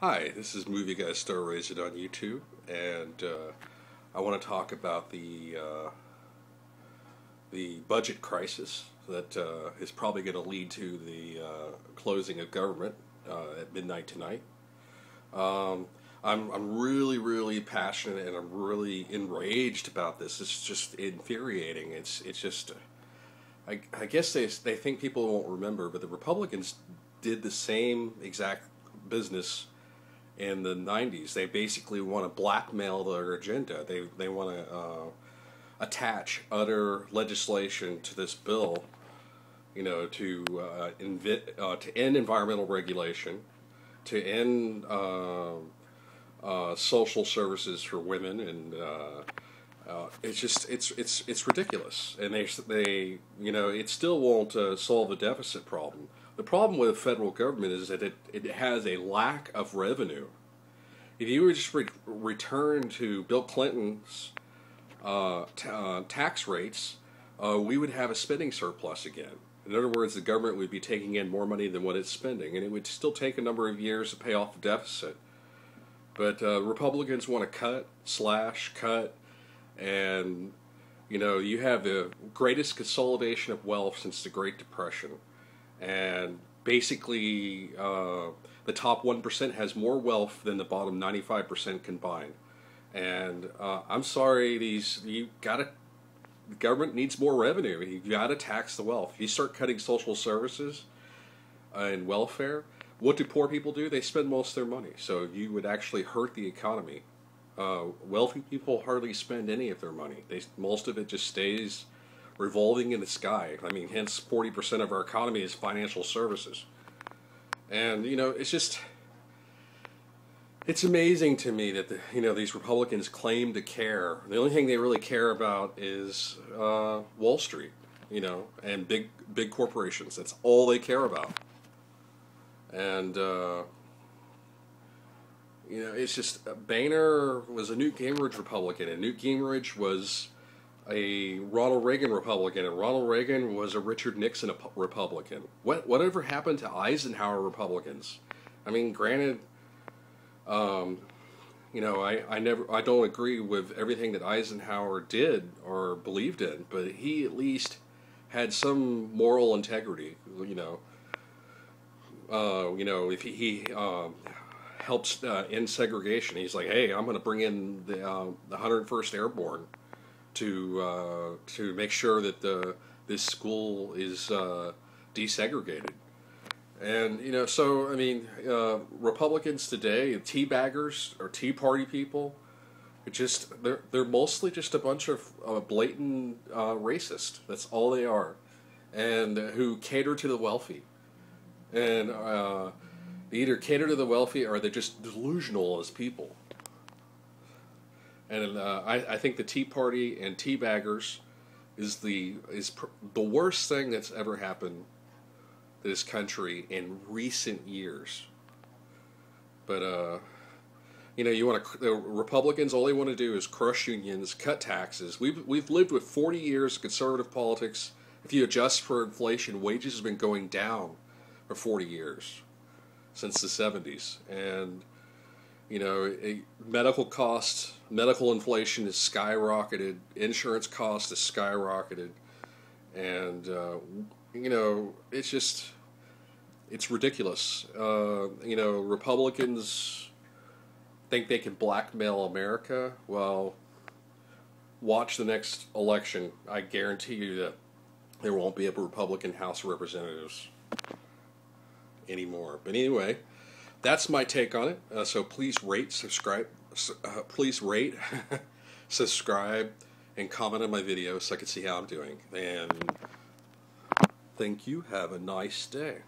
Hi, this is Movie Guy Star Raisin on YouTube, and I want to talk about the budget crisis that is probably going to lead to the closing of government at midnight tonight. Um, I'm really passionate, and I'm really enraged about this. It's just infuriating. It's just I guess they think people won't remember, but the Republicans did the same exact business in the 90s. They basically want to blackmail their agenda. They want to attach other legislation to this bill, to end environmental regulation, to end social services for women, and it's just it's ridiculous. And it still won't solve the deficit problem. The problem with the federal government is that it has a lack of revenue. If you would just return to Bill Clinton's tax rates, we would have a spending surplus again. In other words, the government would be taking in more money than what it's spending, and it would still take a number of years to pay off the deficit. But Republicans want to cut, slash, cut, and you have the greatest consolidation of wealth since the Great Depression. And basically, the top 1% has more wealth than the bottom 95% combined. And I'm sorry, the government needs more revenue. You got to tax the wealth. If you start cutting social services and welfare, what do poor people do? They spend most of their money. So you would actually hurt the economy. Wealthy people hardly spend any of their money. Most of it just stays revolving in the sky. I mean, hence 40% of our economy is financial services. And it's amazing to me that these Republicans claim to care. The only thing they really care about is Wall Street, and big corporations. That's all they care about. And it's just Boehner was a Newt Gingrich Republican, and Newt Gingrich was a Ronald Reagan Republican, and Ronald Reagan was a Richard Nixon Republican. Whatever happened to Eisenhower Republicans? I mean, granted, I don't agree with everything that Eisenhower did or believed in, but he at least had some moral integrity. If he helps end segregation, he's like, hey, I'm going to bring in the 101st Airborne to make sure that this school is desegregated. And so I mean, Republicans today, tea baggers or Tea Party people, they're mostly just a bunch of blatant racists. That's all they are, and who cater to the wealthy, and they either cater to the wealthy or they're just delusional as people. And I think the Tea Party and tea baggers is the worst thing that's ever happened to this country in recent years. But the Republicans, all they want to do is crush unions, cut taxes. We've lived with 40 years of conservative politics. If you adjust for inflation, wages have been going down for 40 years since the 70s, and medical costs, medical inflation is skyrocketed, insurance costs is skyrocketed, and it's ridiculous. Republicans think they can blackmail America. Well, watch the next election. I guarantee you that there won't be a Republican House of Representatives anymore. But anyway, that's my take on it. So please rate, subscribe, subscribe, and comment on my videos so I can see how I'm doing. And thank you. Have a nice day.